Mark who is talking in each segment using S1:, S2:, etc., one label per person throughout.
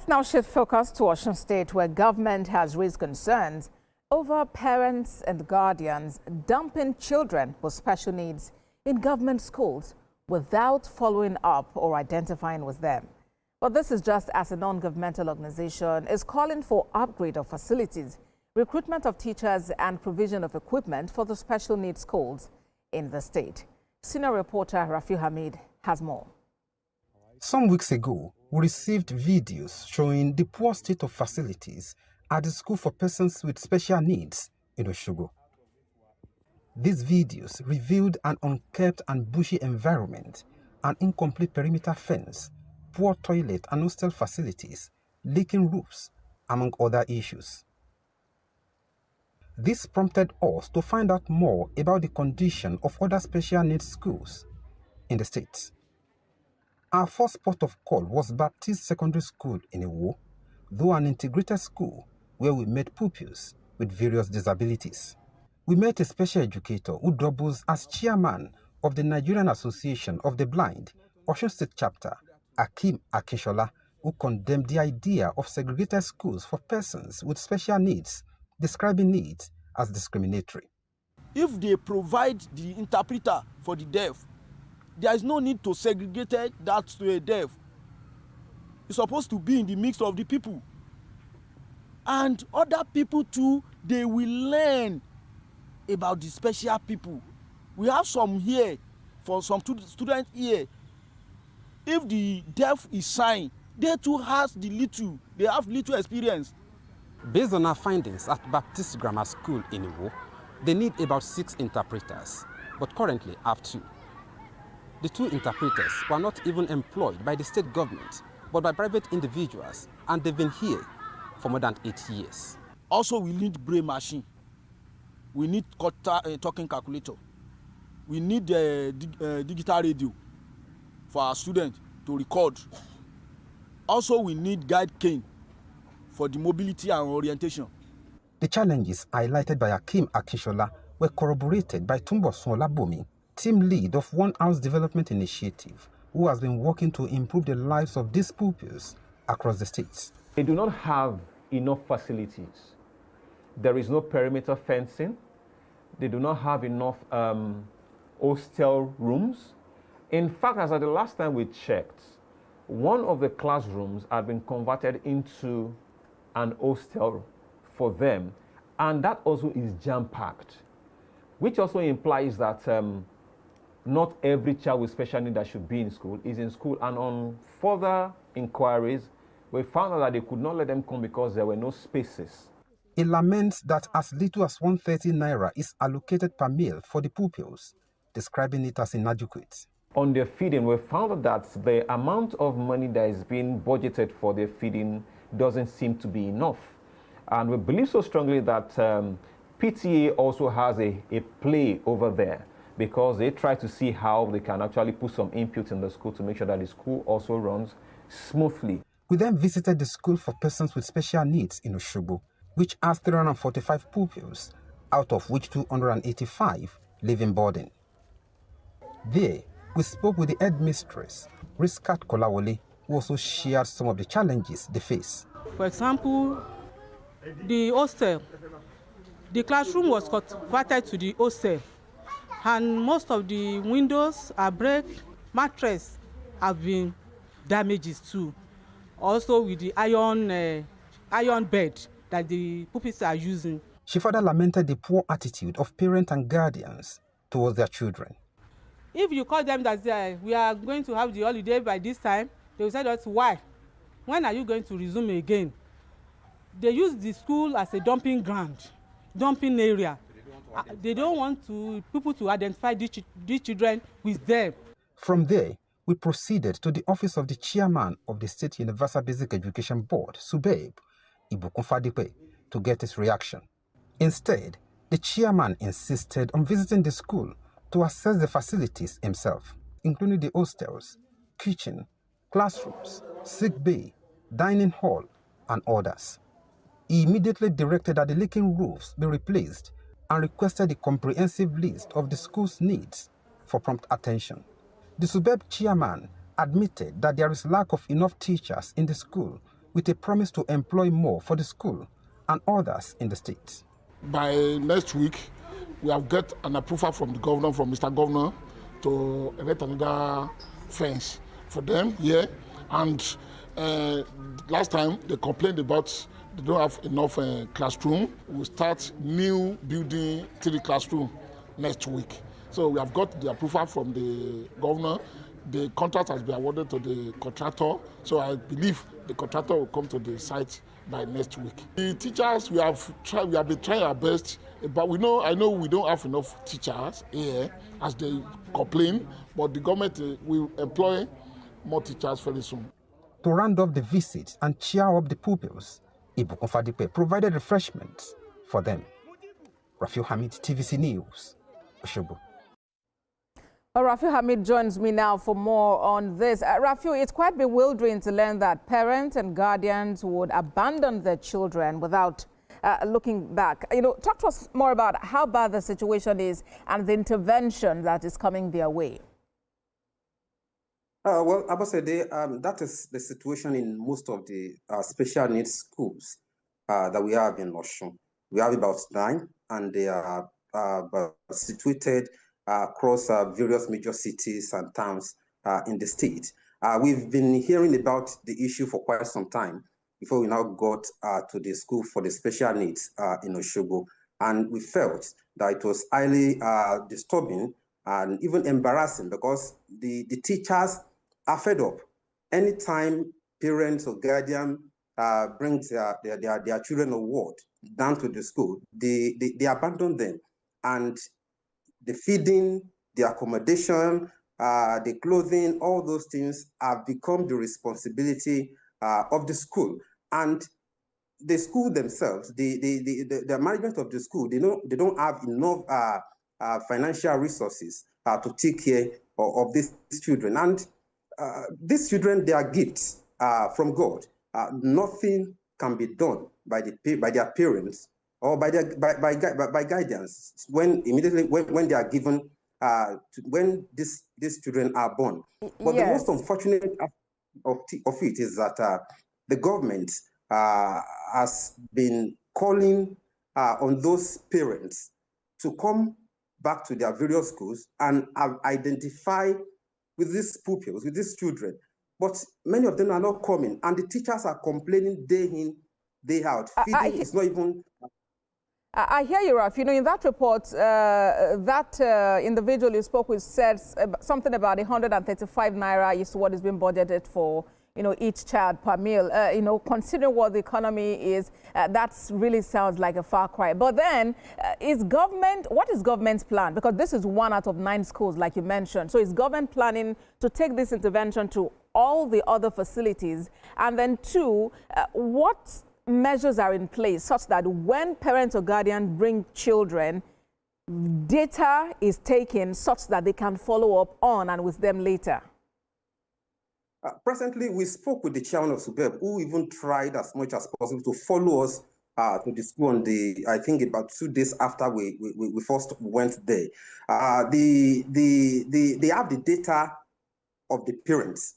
S1: Let's now shift focus to Osun State, where government has raised concerns over parents and guardians dumping children with special needs in government schools without following up or identifying with them. But this is just as a non-governmental organization is calling for upgrade of facilities, recruitment of teachers and provision of equipment for the special needs schools in the state. Senior reporter Rafi Hamid has more.
S2: Some weeks ago, we received videos showing the poor state of facilities at the School for Persons with Special Needs in Osogbo. These videos revealed an unkept and bushy environment, an incomplete perimeter fence, poor toilet and hostel facilities, leaking roofs, among other issues. This prompted us to find out more about the condition of other special needs schools in the state. Our first port of call was Baptist Secondary School in Iwo, though an integrated school where we met pupils with various disabilities. We met a special educator who doubles as chairman of the Nigerian Association of the Blind, Osun State Chapter, Akim Akinshola, who condemned the idea of segregated schools for persons with special needs, describing needs as discriminatory.
S3: If they provide the interpreter for the deaf, there is no need to segregate that to a deaf. It's supposed to be in the mix of the people. And other people too, they will learn about the special people. We have some here, for some students here. If the deaf is signed, they too have little experience.
S2: Based on our findings at Baptist Grammar School in Iwo, they need about 6 interpreters, but currently have 2. The 2 interpreters were not even employed by the state government, but by private individuals, and they've been here for more than 8 years.
S3: Also, we need braille machine. We need talking calculator. We need digital radio for our students to record. Also, we need guide cane for the mobility and orientation.
S2: The challenges highlighted by Akim Akinshola were corroborated by Osun Olabomi, team lead of One House Development Initiative, who has been working to improve the lives of these pupils across the states.
S4: They do not have enough facilities. There is no perimeter fencing. They do not have enough hostel rooms. In fact, as at the last time we checked, one of the classrooms had been converted into an hostel for them, and that also is jam-packed, which also implies that not every child with special needs that should be in school is in school. And on further inquiries, we found out that they could not let them come because there were no spaces.
S2: It laments that as little as 130 naira is allocated per meal for the pupils, describing it as inadequate.
S4: On their feeding, we found out that the amount of money that is being budgeted for their feeding doesn't seem to be enough. And we believe so strongly that PTA also has a play over there, because they try to see how they can actually put some input in the school to make sure that the school also runs smoothly.
S2: We then visited the School for Persons with Special Needs in Osogbo, which has 345 pupils, out of which 285 live in boarding. There, we spoke with the headmistress, Riskat Kolawole, who also shared some of the challenges they face.
S5: For example, the hostel. The classroom was converted to the hostel, and most of the windows are break, mattress have been damaged too. Also with the iron bed that the pupils are using.
S2: She further lamented the poor attitude of parents and guardians towards their children.
S5: If you call them that we are going to have the holiday by this time, they will say that's why. When are you going to resume again? They use the school as a dumping ground, dumping area. They don't want people to identify these children with them.
S2: From there, we proceeded to the office of the chairman of the State Universal Basic Education Board, SUBEB, Ibukun Fadipe, to get his reaction. Instead, the chairman insisted on visiting the school to assess the facilities himself, including the hostels, kitchen, classrooms, sick bay, dining hall, and others. He immediately directed that the leaking roofs be replaced and requested a comprehensive list of the school's needs for prompt attention. The SUBEB chairman admitted that there is lack of enough teachers in the school with a promise to employ more for the school and others in the state.
S6: By next week, we have got an approval from the governor, from Mr. Governor, to erect another fence for them here. And last time they complained about they don't have enough classroom. We'll start new building 3 classroom next week. So we have got the approval from the governor. The contract has been awarded to the contractor. So I believe the contractor will come to the site by next week. The teachers, we have been trying our best, but I know we don't have enough teachers here as they complain, but the government will employ more teachers very soon.
S2: To round off the visit and cheer up the pupils, Govt Condemns provided refreshments for them. Rafiu Hamid, TVC News, Osogbo.
S1: Rafiu Hamid joins me now for more on this. Rafiu, it's quite bewildering to learn that parents and guardians would abandon their children without looking back. Talk to us more about how bad the situation is and the intervention that is coming their way.
S2: Well, Abosede, that is the situation in most of the special needs schools that we have in Osun. We have about 9, and they are situated across various major cities and towns in the state. We've been hearing about the issue for quite some time before we now got to the school for the special needs in Osogbo. And we felt that it was highly disturbing and even embarrassing because the teachers are fed up. Anytime parents or guardian brings their children or ward down to the school, they abandon them. And the feeding, the accommodation, the clothing, all those things have become the responsibility of the school. And the school themselves, the management of the school, they don't have enough financial resources to take care of these children. And these children, they are gifts from God. Nothing can be done by their parents or by guidance when they are given when these children are born. But yes, the most unfortunate of it is that the government has been calling on those parents to come back to their various schools and identify with these pupils, with these children. But many of them are not coming, and the teachers are complaining day in, day out. Feeding is not even...
S1: I hear you, Raf. In that report, that individual you spoke with said something about 135 naira is what is being budgeted for, each child per meal. Considering what the economy is, that really sounds like a far cry. But then, what is government's plan? Because this is 1 out of 9 schools, like you mentioned. So is government planning to take this intervention to all the other facilities? And then 2, what measures are in place such that when parents or guardians bring children, data is taken such that they can follow up on and with them later?
S2: Presently, we spoke with the chairman of Superb, who even tried as much as possible to follow us to the school on I think about 2 days after we first went there. They have the data of the parents,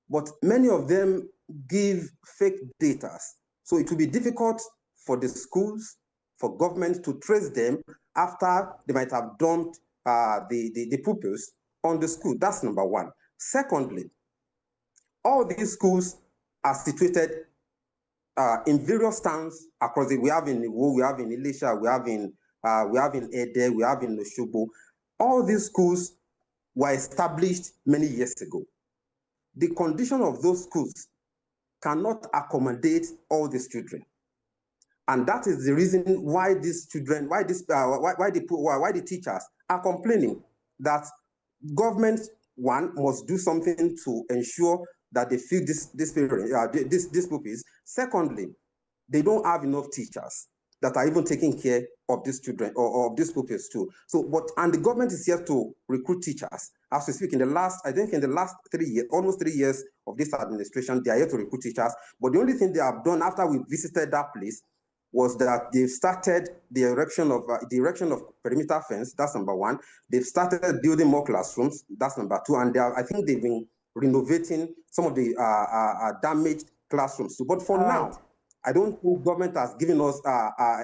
S2: but many of them give fake data. So it will be difficult for the schools, for government to trace them after they might have dumped the pupils on the school. That's number 1. Secondly, all these schools are situated in various towns across we have in Iwo, we have in Ilesha, we have in Ede, we have in Osogbo. All these schools were established many years ago. The condition of those schools cannot accommodate all these children, and that is the reason why these children, why the teachers are complaining that government must do something to ensure that they feed these pupils. Secondly, they don't have enough teachers that are even taking care of these children or of these pupils too. So, and the government is here to recruit teachers. As we speak, in the last 3 years, almost 3 years of this administration, they are here to recruit teachers. But the only thing they have done after we visited that place was that they've started the erection of perimeter fence. That's number 1. They've started building more classrooms. That's number 2. And I think they've been renovating some of the damaged classrooms. But for
S1: All
S2: now,
S1: right.
S2: I don't think government has given us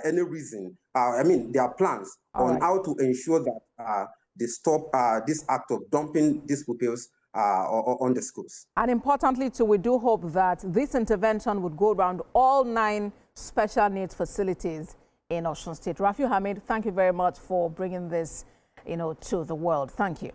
S2: any reason. I mean, there are plans on how to ensure that they stop this act of dumping these pupils on the schools.
S1: And importantly, too, we do hope that this intervention would go around all 9 special needs facilities in Osun State. Rafiu Hamid, thank you very much for bringing this, to the world. Thank you.